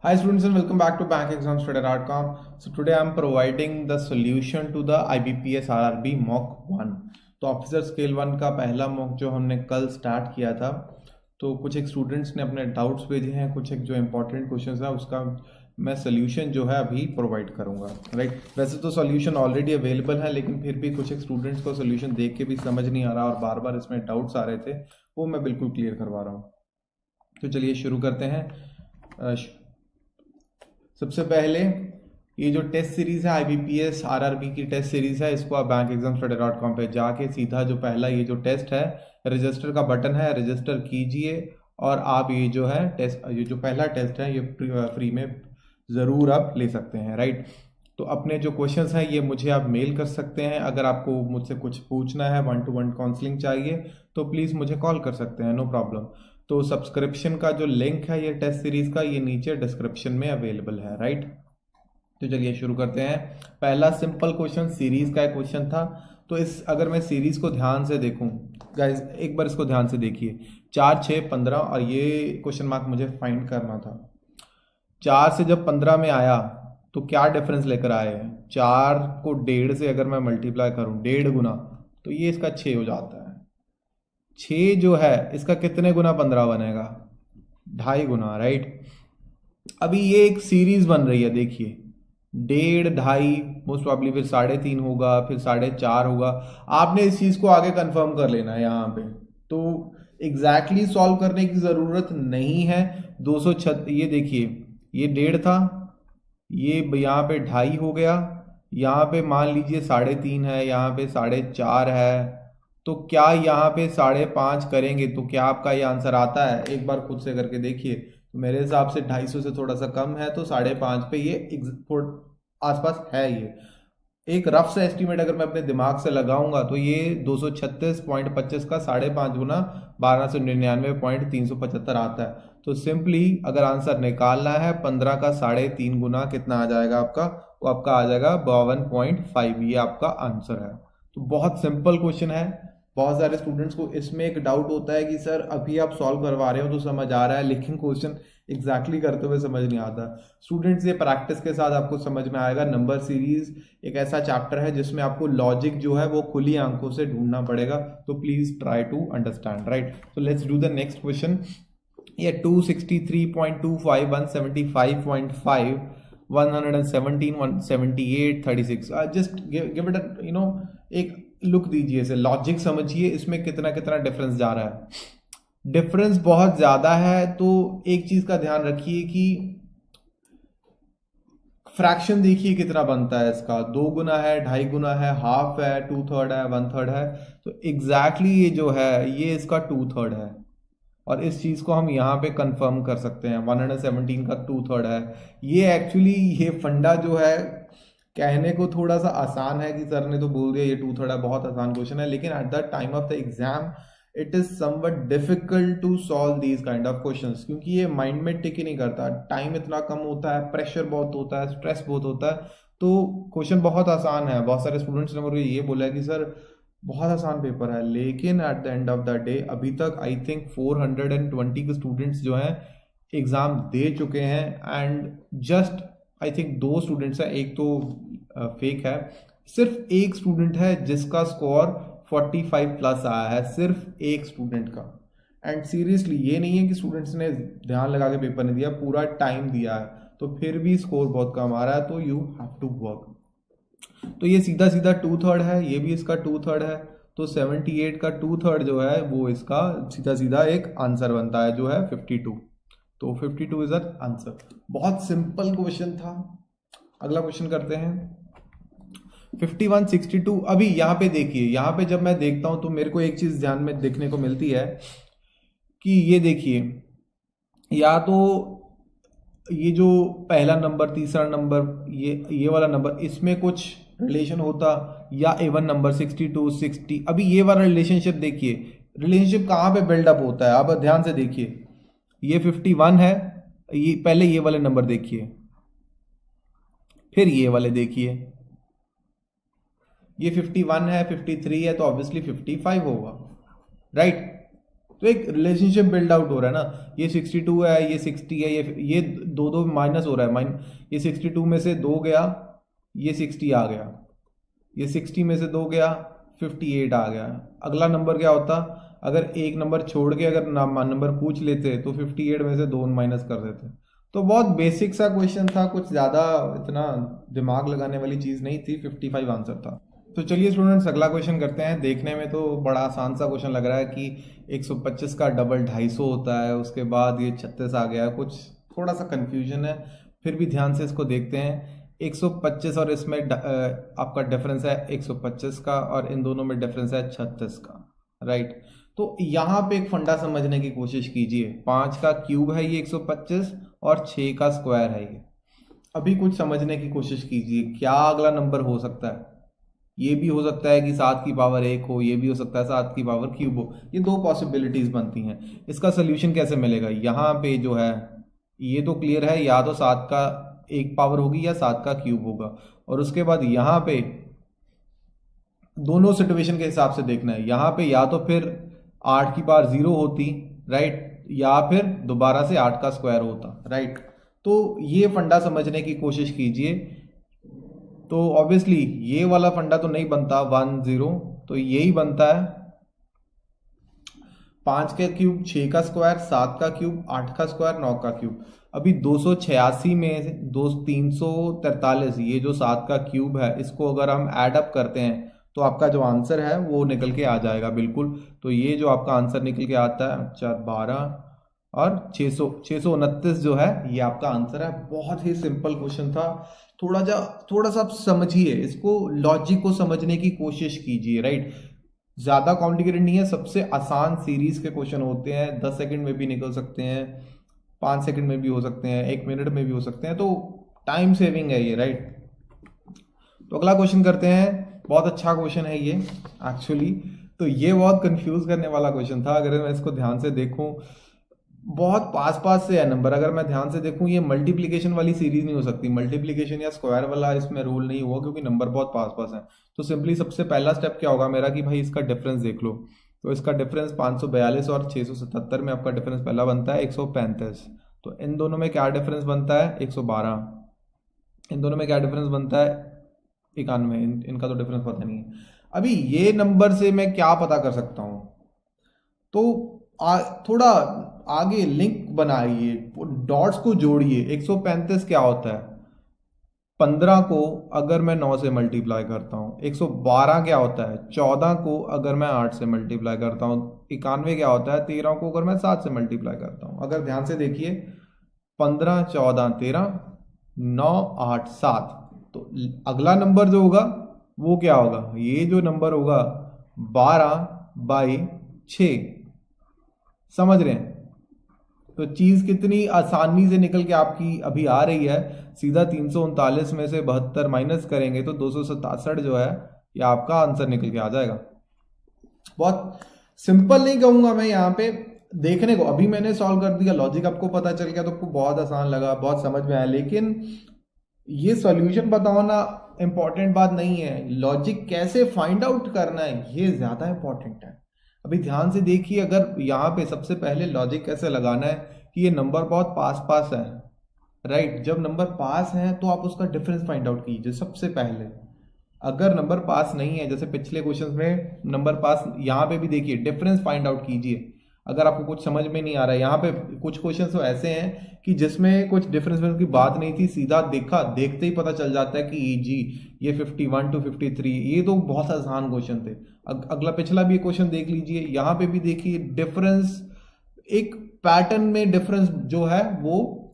Hi students and welcome back to bankexamstudy.com. So today I'm providing the solution to the IBPS RRB mock 1. तो officer scale 1 का पहला mock जो हमने कल start किया था, तो कुछ एक स्टूडेंट्स ने अपने डाउट्स भेजे हैं, कुछ एक जो इंपॉर्टेंट क्वेश्चंस है उसका मैं सोल्यूशन जो है अभी प्रोवाइड करूंगा, राइट। वैसे तो सोल्यूशन ऑलरेडी अवेलेबल है, लेकिन फिर भी कुछ एक स्टूडेंट्स को सोल्यूशन देख के भी समझ नहीं आ रहा और बार बार इसमें डाउट्स आ रहे थे, वो मैं बिल्कुल क्लियर करवा रहा हूँ। तो चलिए शुरू करते हैं। सबसे पहले ये जो टेस्ट सीरीज है IBPS RRB की टेस्ट सीरीज है, इसको आप bankexamstudy.com पे जाके सीधा जो पहला ये जो टेस्ट है रजिस्टर का बटन है, रजिस्टर कीजिए और आप ये जो है टेस्ट, ये जो पहला टेस्ट है ये फ्री में ज़रूर आप ले सकते हैं, राइट। तो अपने जो क्वेश्चंस हैं ये मुझे आप मेल कर सकते हैं। अगर आपको मुझसे कुछ पूछना है, 1-to-1 काउंसलिंग चाहिए तो प्लीज़ मुझे कॉल कर सकते हैं, नो प्रॉब्लम। तो सब्सक्रिप्शन का जो लिंक है ये टेस्ट सीरीज का, ये नीचे डिस्क्रिप्शन में अवेलेबल है, राइट। तो चलिए शुरू करते हैं। पहला सिंपल क्वेश्चन सीरीज का एक क्वेश्चन था। तो इस अगर मैं सीरीज को ध्यान से देखूं, गाइस एक बार इसको ध्यान से देखिए, 4, 6, 15 और ये क्वेश्चन मार्क मुझे फाइंड करना था। 4 से जब 15 में आया तो क्या डिफरेंस लेकर आए हैं। 4 को 1.5 से अगर मैं मल्टीप्लाई करूं 1.5 गुना, तो ये इसका 6 हो जाता है। 6 जो है इसका कितने गुना 15 बनेगा, 2.5 गुना, राइट। अभी ये एक सीरीज बन रही है, देखिए 1.5, 2.5, मोस्ट प्रॉब्ली फिर 3.5 होगा, फिर 4.5 होगा। आपने इस चीज को आगे कंफर्म कर लेना है यहाँ पे। तो एग्जैक्टली सॉल्व करने की जरूरत नहीं है। 206, ये देखिए ये 1.5 था, ये यहाँ पे 2.5 हो गया, यहाँ पे मान लीजिए 3.5 है, यहाँ पे 4.5 है। तो क्या यहाँ पे 5.5 करेंगे तो क्या आपका ये आंसर आता है, एक बार खुद से करके देखिए। तो मेरे हिसाब से 250 से थोड़ा सा कम है, तो 5.5 पे ये आसपास है। ये एक रफ सा एस्टीमेट अगर मैं अपने दिमाग से लगाऊंगा तो ये 236.25 का 5.5 गुना 1299.375 आता है। तो सिंपली अगर आंसर निकालना है 15 का 3.5 गुना कितना आ जाएगा आपका, वो आपका आ जाएगा 52.5, ये आपका आंसर है। तो बहुत सिंपल क्वेश्चन है। बहुत सारे स्टूडेंट्स को इसमें एक डाउट होता है कि सर अभी आप सॉल्व करवा रहे हो तो समझ आ रहा है, लेकिन क्वेश्चन एग्जैक्टली करते हुए समझ नहीं आता। स्टूडेंट्स ये प्रैक्टिस के साथ आपको समझ में आएगा। नंबर सीरीज एक ऐसा चैप्टर है जिसमें आपको लॉजिक जो है वो खुली आंखों से ढूंढना पड़ेगा। तो please try to understand, right. तो let's do the next question. ये 263.25, 175.5, 117, 178, 36। जस्ट गिव इट एक लुक दीजिए, इसे लॉजिक समझिए, इसमें कितना कितना डिफरेंस जा रहा है। डिफरेंस बहुत ज्यादा है, तो एक चीज का ध्यान रखिए कि फ्रैक्शन देखिए कितना बनता है इसका। 2 गुना है, 2.5 गुना है, हाफ है, 2/3 है, 1/3 है। तो एग्जैक्टली ये जो है ये इसका 2/3 है, और इस चीज को हम यहाँ पे कंफर्म कर सकते हैं। 117 का 2/3 है। ये एक्चुअली ये फंडा जो है कहने को थोड़ा सा आसान है कि सर ने तो बोल दिया ये 2/3 है, बहुत आसान क्वेश्चन है, लेकिन at the time of the exam it is somewhat difficult to solve these kind of questions, क्योंकि ये माइंड में टिक ही नहीं करता। टाइम इतना कम होता है, प्रेशर बहुत होता है, स्ट्रेस बहुत होता है। तो क्वेश्चन बहुत आसान है। बहुत सारे स्टूडेंट्स ने मुझे ये बोला कि सर बहुत आसान पेपर है, लेकिन at the end of the day अभी तक आई थिंक 420 के स्टूडेंट्स जो हैं एग्जाम दे चुके हैं, and just I think 2 students हैं, एक तो फेक है। सिर्फ एक स्टूडेंट है जिसका स्कोर 45 प्लस आया है, सिर्फ एक स्टूडेंट का। एंड सीरियसली ये नहीं है कि स्टूडेंट्स ने ध्यान लगा के पेपर नहीं दिया, पूरा टाइम दिया है, तो फिर भी स्कोर बहुत कम आ रहा है। तो यू हैव टू वर्क। तो ये सीधा सीधा 2/3 है, ये भी इसका 2/3 है। तो 78 का 2/3 जो है वो इसका सीधा सीधा एक आंसर बनता है, जो है 52। तो 52 इज अ आंसर। बहुत सिंपल क्वेश्चन था। अगला क्वेश्चन करते हैं। 51, 62। अभी यहाँ पे देखिए, यहाँ पे जब मैं देखता हूं तो मेरे को एक चीज ध्यान में देखने को मिलती है कि ये देखिए, या तो ये जो पहला नंबर, तीसरा नंबर, ये वाला नंबर, इसमें कुछ रिलेशन होता, या इवन नंबर 62, 60। अभी ये वाला रिलेशनशिप देखिए, रिलेशनशिप कहाँ पे बिल्डअप होता है, आप ध्यान से देखिए। ये 51 है, ये पहले ये वाले नंबर देखिए, फिर ये वाले देखिए। ये 51 है, 53 है, तो ऑब्वियसली 55 होगा, राइट। तो एक रिलेशनशिप बिल्ड आउट हो रहा है ना, ये 62 है, ये 60 है, ये दो दो माइनस हो रहा है, ये 62 में से 2 गया, ये 60 आ गया, ये 60 में से 2 गया, 58 आ गया। अगला नंबर क्या होता, अगर एक नंबर छोड़ के अगर नंबर पूछ लेते तो 58 में से 2 माइनस कर देते। तो बहुत बेसिक सा क्वेश्चन था, कुछ ज़्यादा इतना दिमाग लगाने वाली चीज़ नहीं थी, 55 आंसर था। तो चलिए स्टूडेंट्स अगला क्वेश्चन करते हैं। देखने में तो बड़ा आसान सा क्वेश्चन लग रहा है कि 125 का डबल 250 होता है, उसके बाद ये 36 आ गया, कुछ थोड़ा सा कन्फ्यूजन है, फिर भी ध्यान से इसको देखते हैं। 125 और इसमें आपका डिफरेंस है 125 का, और इन दोनों में डिफरेंस है 36 का, राइट। तो यहाँ पे एक फंडा समझने की कोशिश कीजिए। 5 का क्यूब है ये 125 और 6 का स्क्वायर है ये। अभी कुछ समझने की कोशिश कीजिए, क्या अगला नंबर हो सकता है। ये भी हो सकता है कि 7 की पावर 1 हो, ये भी हो सकता है 7 की पावर क्यूब हो। ये दो पॉसिबिलिटीज बनती हैं। इसका सोल्यूशन कैसे मिलेगा, यहाँ पे जो है ये तो क्लियर है, या तो 7 का 1 पावर होगी या 7 का क्यूब होगा। और उसके बाद यहाँ पे दोनों सिचुएशन के हिसाब से देखना है। यहाँ पे या तो फिर 8 की पावर 0 होती, राइट, या फिर दोबारा से 8 का स्क्वायर होता, राइट। तो ये फंडा समझने की कोशिश कीजिए। तो ऑब्वियसली ये वाला फंडा तो नहीं बनता 1 0, तो यही बनता है 5 का क्यूब 6 का स्क्वायर, 7 का क्यूब 8 का स्क्वायर, 9 का क्यूब। अभी 286 में 343, ये जो 7 का क्यूब है, इसको अगर हम ऐड अप करते हैं तो आपका जो आंसर है वो निकल के आ जाएगा बिल्कुल। तो ये जो आपका आंसर निकल के आता है 4 12 और 629 जो है ये आपका आंसर है। बहुत ही सिंपल क्वेश्चन था। थोड़ा सा आप समझिए इसको, लॉजिक को समझने की कोशिश कीजिए, राइट। ज्यादा कॉम्प्लिकेटेड नहीं है, सबसे आसान सीरीज के क्वेश्चन होते हैं। 10 सेकंड में भी निकल सकते हैं, 5 सेकंड में भी हो सकते हैं, 1 मिनट में भी हो सकते हैं। तो टाइम सेविंग है ये, राइट। तो अगला क्वेश्चन करते हैं। बहुत अच्छा क्वेश्चन है ये एक्चुअली। तो ये बहुत कंफ्यूज करने वाला क्वेश्चन था। अगर मैं इसको ध्यान से देखूं, बहुत पास पास से है नंबर। अगर मैं ध्यान से देखूं, ये मल्टीप्लिकेशन वाली सीरीज नहीं हो सकती, मल्टीप्लिकेशन या स्क्वायर वाला इसमें रूल नहीं हुआ, क्योंकि नंबर बहुत पास पास है। तो सिंपली सबसे पहला स्टेप क्या होगा मेरा कि भाई इसका डिफरेंस देख लो। तो इसका डिफरेंस 542 और 677 में आपका डिफरेंस पहला बनता है 135। तो इन दोनों में क्या डिफरेंस बनता है 112। इन दोनों में क्या डिफरेंस बनता है 91। इनका तो डिफरेंस पता नहीं है। अभी ये नंबर से मैं क्या पता कर सकता हूं, तो थोड़ा आगे लिंक बनाइए, डॉट्स को जोड़िए। 135 क्या होता है, 15 को अगर मैं 9 से मल्टीप्लाई करता हूँ। 112 क्या होता है, 14 को अगर मैं 8 से मल्टीप्लाई करता हूँ। 91 क्या होता है, 13 को अगर मैं 7 से मल्टीप्लाई करता हूँ। अगर ध्यान से देखिए, 15 14 13 9 8 7, तो अगला नंबर जो होगा वो क्या होगा, ये जो नंबर होगा 12/6। समझ रहे हैं। तो चीज कितनी आसानी से निकल के आपकी अभी आ रही है। सीधा 339 में से 72 माइनस करेंगे तो 267 जो है ये आपका आंसर निकल के आ जाएगा। बहुत सिंपल नहीं कहूंगा मैं यहाँ पे, देखने को अभी मैंने सॉल्व कर दिया, लॉजिक आपको पता चल गया तो आपको बहुत आसान लगा, बहुत समझ में आया। लेकिन ये सॉल्यूशन बताना इंपॉर्टेंट बात नहीं है, लॉजिक कैसे फाइंड आउट करना है ये ज्यादा इंपॉर्टेंट है। अभी ध्यान से देखिए, अगर यहाँ पे सबसे पहले लॉजिक कैसे लगाना है कि ये नंबर बहुत पास पास है, राइट। जब नंबर पास है तो आप उसका डिफरेंस फाइंड आउट कीजिए सबसे पहले। अगर नंबर पास नहीं है, जैसे पिछले क्वेश्चंस में नंबर पास, यहाँ पे भी देखिए डिफरेंस फाइंड आउट कीजिए। अगर आपको कुछ समझ में नहीं आ रहा है, यहाँ पे कुछ क्वेश्चंस तो ऐसे हैं कि जिसमें कुछ डिफरेंस की बात नहीं थी, सीधा देखते ही पता चल जाता है कि जी ये 51 to 53, ये तो बहुत आसान क्वेश्चन थे। अगला पिछला भी क्वेश्चन देख लीजिए, यहाँ पे भी देखिए डिफरेंस, एक पैटर्न में डिफरेंस जो है वो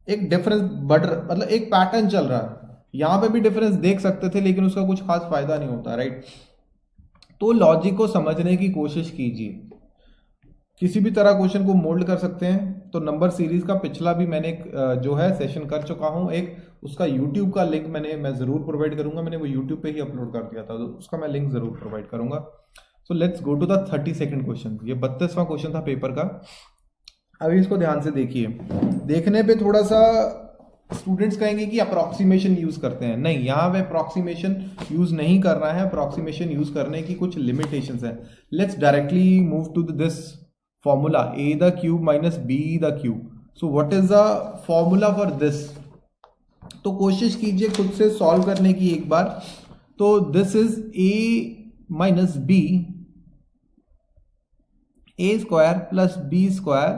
एक डिफरेंस बढ़, मतलब एक पैटर्न चल रहा है। यहाँ पे भी डिफरेंस देख सकते थे लेकिन उसका कुछ खास फायदा नहीं होता, राइट। तो लॉजिक को समझने की कोशिश कीजिए, किसी भी तरह क्वेश्चन को मोल्ड कर सकते हैं। तो नंबर सीरीज का पिछला भी मैंने जो है सेशन कर चुका हूं एक, उसका यूट्यूब का लिंक मैं जरूर प्रोवाइड करूंगा। मैंने वो यूट्यूब पे ही अपलोड कर दिया था, तो उसका मैं लिंक जरूर प्रोवाइड करूंगा। So let's go to the 32nd question. ये 32वां क्वेश्चन था पेपर का। अभी इसको ध्यान से देखिए। देखने पे थोड़ा सा स्टूडेंट्स कहेंगे कि अप्रोक्सीमेशन यूज करते हैं, नहीं, यहाँ पे अप्रोक्सीमेशन यूज नहीं करना है। अप्रोक्सीमेशन यूज करने की कुछ लिमिटेशंस हैं। Let's directly move to this formula a the cube minus b the cube. So what is the formula for this? तो कोशिश कीजिए खुद से सॉल्व करने की एक बार। तो this is a minus b a square plus b square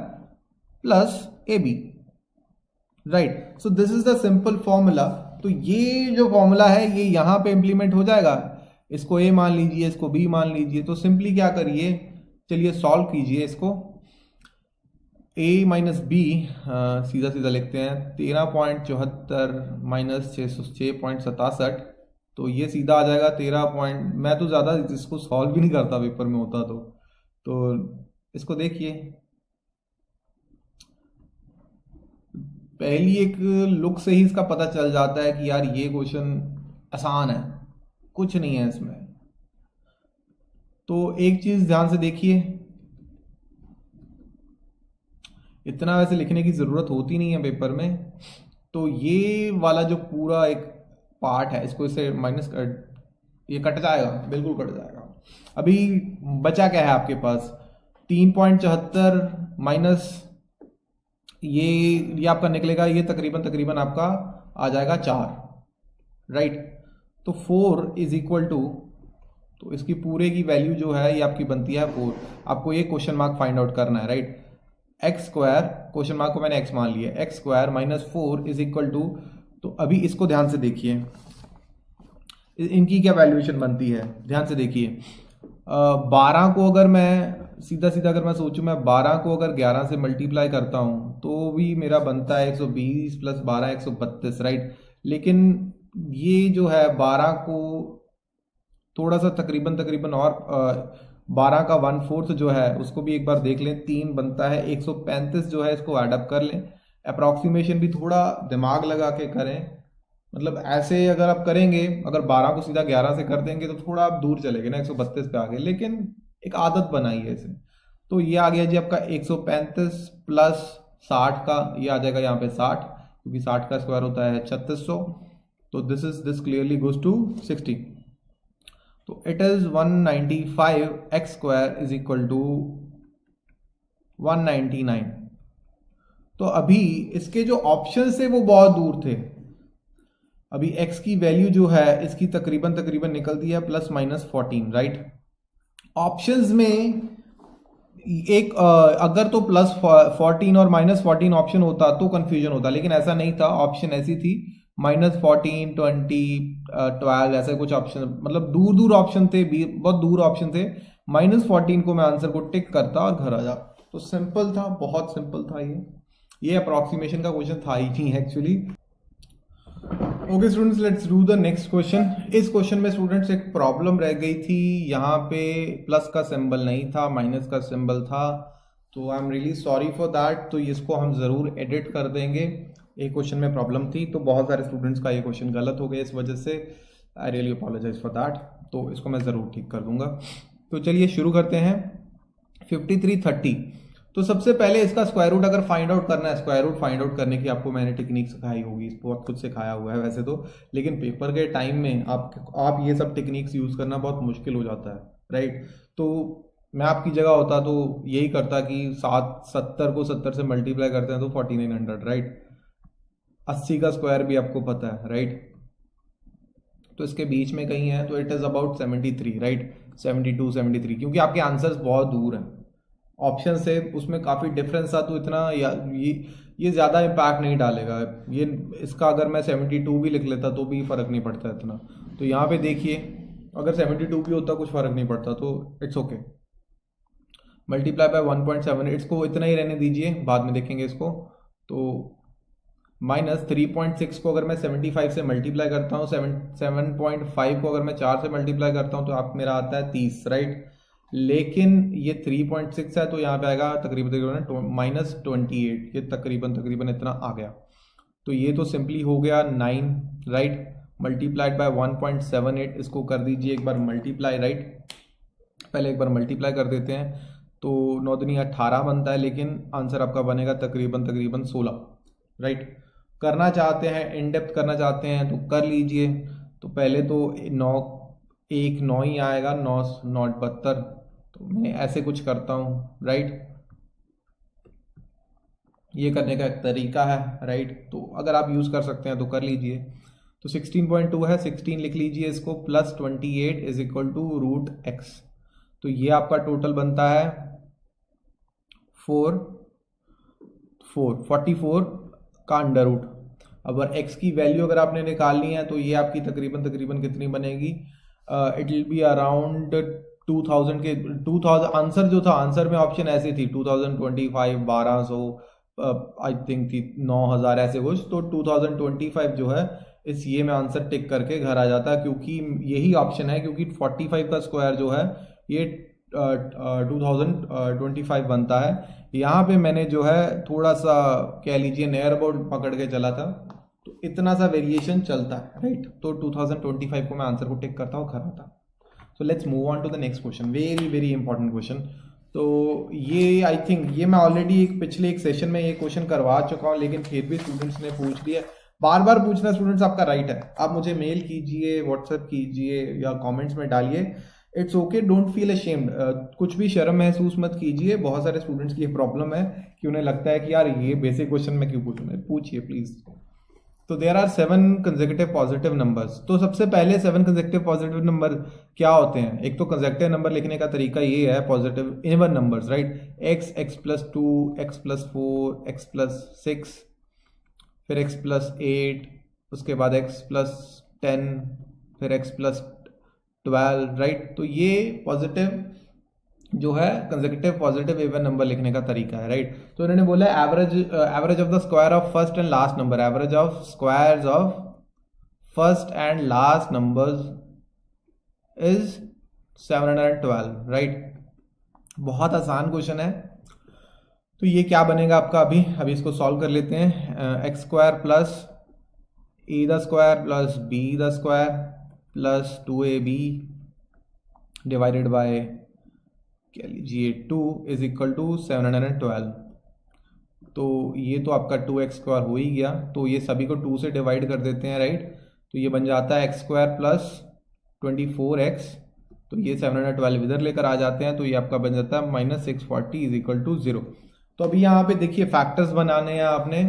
plus a b, right. So this is the simple formula. तो ये जो फॉर्मूला है ये यहां पे इंप्लीमेंट हो जाएगा। इसको a मान लीजिए, इसको b मान लीजिए। तो सिंपली क्या करिए, चलिए सॉल्व कीजिए इसको। a माइनस बी सीधा सीधा लिखते हैं, 13.74 माइनस 606.67। तो ये सीधा आ जाएगा 13 पॉइंट। मैं तो ज़्यादा इसको सॉल्व भी नहीं करता पेपर में होता तो इसको देखिए। पहली एक लुक से ही इसका पता चल जाता है कि यार ये क्वेश्चन आसान है, कुछ नहीं है इसमें। तो एक चीज ध्यान से देखिए, इतना वैसे लिखने की जरूरत होती नहीं है पेपर में। तो ये वाला जो पूरा एक पार्ट है इसको इसे माइनस कर, ये कट जाएगा, बिल्कुल कट जाएगा। अभी बचा क्या है आपके पास, 3.74 माइनस ये आपका निकलेगा, ये तकरीबन आपका आ जाएगा 4, राइट। तो 4 इज इक्वल टू, तो इसकी पूरे की वैल्यू जो है ये आपकी बनती है 4। आपको ये क्वेश्चन मार्क फाइंड आउट करना है, right. X square, question mark को मैंने एक्स मान लिया, x square minus 4 is equal to, तो अभी इसको ध्यान से देखिए, इनकी क्या वैल्यूएशन बनती है, ध्यान से देखिए। 12 को अगर मैं सीधा सीधा अगर मैं सोचूं, मैं 12 को अगर 11 से मल्टीप्लाई करता हूं तो भी मेरा बनता है 120 प्लस 12 132, राइट। लेकिन ये जो है 12 को थोड़ा सा तकरीबन और 12 का 1/4 जो है उसको भी एक बार देख लें, 3 बनता है 135 जो है, इसको एडअप कर लें। अप्रॉक्सीमेशन भी थोड़ा दिमाग लगा के करें, मतलब ऐसे अगर आप करेंगे, अगर 12 को सीधा 11 से कर देंगे तो थोड़ा आप दूर चले गए ना, 132 पे आ गए, लेकिन एक आदत बनाई है इसे। तो ये आ गया जी आपका 135 प्लस 60 का, ये आ जाएगा यहाँ पे 60, क्योंकि 60 का स्क्वायर होता है 3600। तो दिस क्लियरली गोज टू 60। तो it is 195 x square is equal to 199। तो अभी इसके जो ऑप्शन थे वो बहुत दूर थे। अभी x की वैल्यू जो है इसकी तकरीबन निकलती है प्लस माइनस 14, राइट। ऑप्शंस में एक अगर तो प्लस 14 और माइनस 14 ऑप्शन होता तो कंफ्यूजन होता, लेकिन ऐसा नहीं था। ऑप्शन ऐसी थी -14, 20, 12 ऐसे कुछ ऑप्शन, मतलब दूर दूर ऑप्शन थे, बहुत दूर ऑप्शन थे। -14 को मैं आंसर को टिक करता और घर आ जा। तो सिंपल था, बहुत सिंपल था ये अप्रॉक्सीमेशन का क्वेश्चन था ही नहीं actually. Okay students, let's do the next question. इस क्वेश्चन में स्टूडेंट्स एक प्रॉब्लम रह गई थी, यहाँ पे प्लस का सिंबल नहीं था, माइनस का सिंबल था। तो I am really sorry for that. तो इसको हम ज़रूर एडिट कर देंगे। एक क्वेश्चन में प्रॉब्लम थी तो बहुत सारे स्टूडेंट्स का ये क्वेश्चन गलत हो गया, इस वजह से I really apologise for that. तो इसको मैं ज़रूर ठीक कर दूंगा। तो चलिए शुरू करते हैं। 5330। तो सबसे पहले इसका स्क्वायर रूट अगर फाइंड आउट करना है, स्क्वायर रूट फाइंड आउट करने की आपको मैंने टेक्निक सिखाई होगी, इसको बहुत कुछ सिखाया हुआ है वैसे तो, लेकिन पेपर के टाइम में आप ये सब टेक्निक्स यूज़ करना बहुत मुश्किल हो जाता है, राइट। तो मैं आपकी जगह होता तो यही करता कि 70 को 70 से मल्टीप्लाई करते हैं तो 4900, राइट। 80 का स्क्वायर भी आपको पता है, राइट। तो इसके बीच में कहीं है, तो इट इज़ अबाउट 73, राइट। 72, 73, क्योंकि आपके आंसर्स बहुत दूर हैं ऑप्शन से, उसमें काफ़ी डिफरेंस था। तो इतना ये ज़्यादा इम्पैक्ट नहीं डालेगा ये। इसका अगर मैं 72 भी लिख लेता तो भी फ़र्क नहीं पड़ता इतना। तो यहाँ पे देखिए, अगर 72 भी होता कुछ फ़र्क नहीं पड़ता, तो इट्स ओके। मल्टीप्लाई बाय 1.7, इसको इतना ही रहने दीजिए, बाद में देखेंगे इसको। तो -3.6 को अगर मैं 75 से मल्टीप्लाई करता हूँ, 7.5 को अगर मैं 4 से मल्टीप्लाई करता हूँ तो आप मेरा आता है 30, राइट। लेकिन ये 3.6 है तो यहाँ पे आएगा तकरीबन -28, ये तकरीबन इतना आ गया। तो ये तो सिंपली हो गया 9, राइट, मल्टीप्लाइड बाय 1.78। इसको कर दीजिए एक बार मल्टीप्लाई, राइट। पहले एक बार मल्टीप्लाई कर देते हैं, तो 9 दूनी 18 बनता है, लेकिन आंसर आपका बनेगा तकरीबन 16, राइट। करना चाहते हैं, इन डेप्थ करना चाहते हैं तो कर लीजिए। तो पहले तो 9 ही आएगा, 9 72। तो मैं ऐसे कुछ करता हूँ, राइट। ये करने का एक तरीका है, राइट। तो अगर आप यूज़ कर सकते हैं तो कर लीजिए। तो 16.2 है, 16 लिख लीजिए इसको, plus 28 is equal to root x. तो ये आपका टोटल बनता है 44 का अंडर रूट। अब एक्स की वैल्यू अगर आपने निकालनी है तो ये आपकी तकरीबन कितनी बनेगी, इट विल बी अराउंड 2000 के 2000। आंसर जो था, आंसर में ऑप्शन ऐसी थी 2025, 1200, आई थिंक थी 9000 ऐसे कुछ। तो 2025 जो है इस ये में आंसर टिक करके घर आ जाता है, क्योंकि यही ऑप्शन है, क्योंकि 45 का स्क्वायर जो है ये 2025 बनता है। यहाँ पे मैंने जो है थोड़ा सा कह लीजिए नियर अबाउट पकड़ के चला था, तो इतना सा वेरिएशन चलता है, राइट। तो 2025 को मैं आंसर को टिक करता हूँ, घर आता। So let's move on to the next question, very very important question. तो ये आई थिंक ये मैं ऑलरेडी पिछले एक सेशन में ये क्वेश्चन करवा चुका हूँ, लेकिन फिर भी स्टूडेंट्स ने पूछ लिया। बार बार पूछना स्टूडेंट्स आपका राइट है, आप मुझे मेल कीजिए, व्हाट्सएप कीजिए या कमेंट्स में डालिए, it's okay, don't feel ashamed. कुछ भी शर्म महसूस मत कीजिए। बहुत सारे स्टूडेंट्स की ये प्रॉब्लम है कि उन्हें लगता है कि यार ये बेसिक क्वेश्चन मैं क्यों पूछूं, पूछिए प्लीज। तो there are 7 consecutive positive numbers. तो सबसे पहले 7 कंसेक्यूटिव पॉजिटिव नंबर क्या होते हैं? एक तो कंसेक्यूटिव नंबर लिखने का तरीका ये है, positive even numbers, right. X, x plus 2, x plus 4, x plus 6, फिर एक्स प्लस 8, उसके बाद एक्स प्लस 10, फिर एक्स प्लस 12, राइट। तो ये पॉजिटिव जो है कंसेक्यूटिव पॉजिटिव इवन नंबर लिखने का तरीका है, राइट। तो इन्होंने बोला average of the square of first and last number, average of squares of first and last numbers is 712, right. बहुत आसान क्वेश्चन है। तो ये क्या बनेगा आपका, अभी इसको सॉल्व कर लेते हैं। X square plus A the square plus be the square plus 2ab divided by कह लीजिए 2 इज इक्वल टू 712। तो ये तो आपका 2x स्क्वायर हो ही गया, तो ये सभी को 2 से डिवाइड कर देते हैं, राइट। तो ये बन जाता है एक्स स्क्वायर प्लस 24x, तो ये 712 इधर लेकर आ जाते हैं, तो ये आपका बन जाता है माइनस 640 इज इक्वल टू 0। तो अभी यहाँ पे देखिए फैक्टर्स बनाने हैं आपने,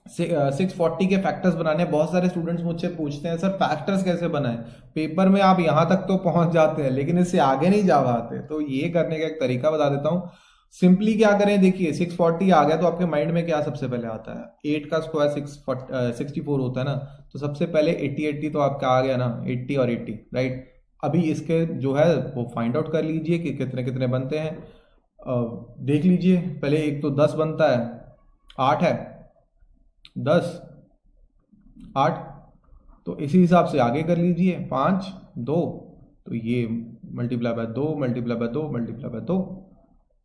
640 के फैक्टर्स बनाने। बहुत सारे स्टूडेंट्स मुझसे पूछते हैं सर फैक्टर्स कैसे बनाएं। पेपर में आप यहाँ तक तो पहुंच जाते हैं लेकिन इससे आगे नहीं जा पाते, तो ये करने का एक तरीका बता देता हूँ। सिंपली क्या करें, देखिए 640 आ गया तो आपके माइंड में क्या सबसे पहले आता है, 8 का स्क्वायर 64 होता है ना, तो सबसे पहले 80 तो आपका आ गया ना, 80 और 80, राइट। अभी इसके जो है वो फाइंड आउट कर लीजिए कि कितने कितने बनते हैं। देख लीजिए, पहले एक तो 10 बनता है, 8 है, 10, 8, तो इसी हिसाब से आगे कर लीजिए, 5, 2, तो ये multiply by 2 multiply by 2 multiply by 2,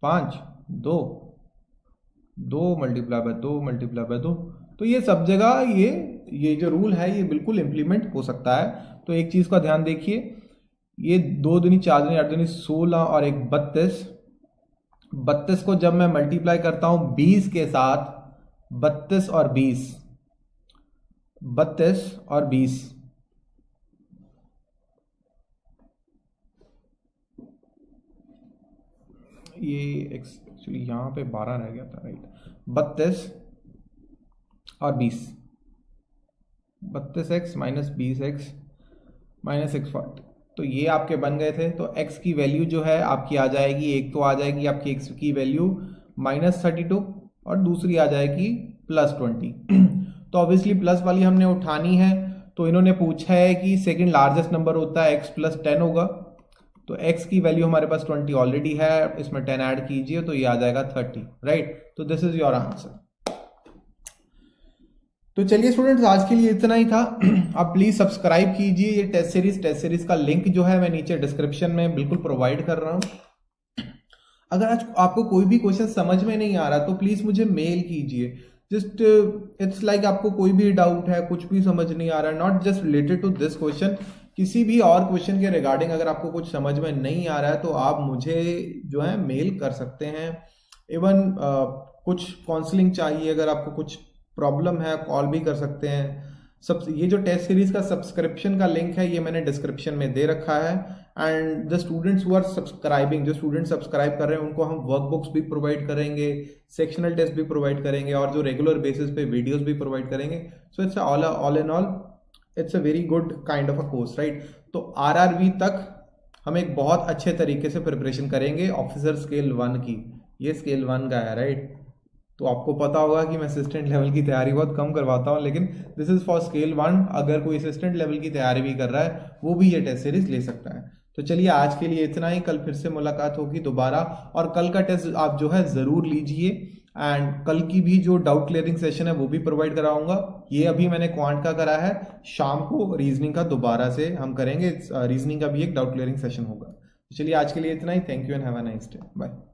5, 2, 2 multiply by 2 multiply by 2। तो ये सब जगह ये जो रूल है ये बिल्कुल इम्प्लीमेंट हो सकता है। तो एक चीज़ का ध्यान देखिए, ये 2 दूनी 4 दूनी 8 दूनी 16 और एक 32, 32 को जब मैं मल्टीप्लाई करता हूं 20 के साथ, 32 और 20, 32 और 20, ये एक्चुअली यहाँ पे 12 रह गया था, राइट। 32 और 20, 32x माइनस 20x माइनस 640, तो ये आपके बन गए थे। तो x की वैल्यू जो है आपकी आ जाएगी, एक तो आ जाएगी आपकी x की वैल्यू -32 और दूसरी आ जाएगी +20। तो ऑब्वियसली प्लस वाली हमने उठानी है, तो इन्होंने पूछा है कि सेकंड लार्जेस्ट नंबर होता है x + 10 होगा, तो x की वैल्यू हमारे पास 20 ऑलरेडी है, इसमें 10 ऐड कीजिए तो ये आ जाएगा 30, राइट। तो दिस इज योर आंसर। तो चलिए स्टूडेंट्स, आज के लिए इतना ही था। आप प्लीज सब्सक्राइब कीजिए। ये टेस्ट सीरीज का लिंक जो है मैं नीचे डिस्क्रिप्शन में बिल्कुल प्रोवाइड कर रहा हूं। अगर आज आपको कोई भी क्वेश्चन समझ में नहीं आ रहा तो प्लीज मुझे मेल कीजिए। जस्ट इट्स लाइक आपको कोई भी डाउट है, कुछ भी समझ नहीं आ रहा है, not just related to this question, किसी भी और क्वेश्चन के रिगार्डिंग अगर आपको कुछ समझ में नहीं आ रहा है तो आप मुझे जो है मेल कर सकते हैं। इवन कुछ काउंसलिंग चाहिए, अगर आपको कुछ प्रॉब्लम है, कॉल भी कर सकते हैं। ये जो टेस्ट सीरीज का सब्सक्रिप्शन का लिंक है ये मैंने डिस्क्रिप्शन में दे रखा है। And the students who are subscribing, जो स्टूडेंट सब्सक्राइब कर रहे हैं उनको हम वर्कबुक्स भी प्रोवाइड करेंगे, सेक्शनल टेस्ट भी प्रोवाइड करेंगे और जो रेगुलर बेसिस पे वीडियोस भी प्रोवाइड करेंगे। So it's all in all it's a very good kind of a course, right. तो आरआरबी तक हम एक बहुत अच्छे तरीके से प्रिपरेशन करेंगे ऑफिसर स्केल 1 की। ये स्केल 1 का है, राइट। तो आपको पता होगा कि मैं असिस्टेंट लेवल की तैयारी बहुत कम करवाता हूँ, लेकिन दिस इज फॉर स्केल 1। अगर कोई असिस्टेंट लेवल की तैयारी भी कर रहा है वो भी ये टेस्ट सीरीज ले सकता है। तो चलिए आज के लिए इतना ही, कल फिर से मुलाकात होगी दोबारा। और कल का टेस्ट आप जो है ज़रूर लीजिए। एंड कल की भी जो डाउट क्लियरिंग सेशन है वो भी प्रोवाइड कराऊंगा। ये अभी मैंने क्वांट का करा है, शाम को रीजनिंग का दोबारा से हम करेंगे। रीजनिंग का भी एक डाउट क्लियरिंग सेशन होगा। तो चलिए आज के लिए इतना ही। Thank you and have a nice day. Bye.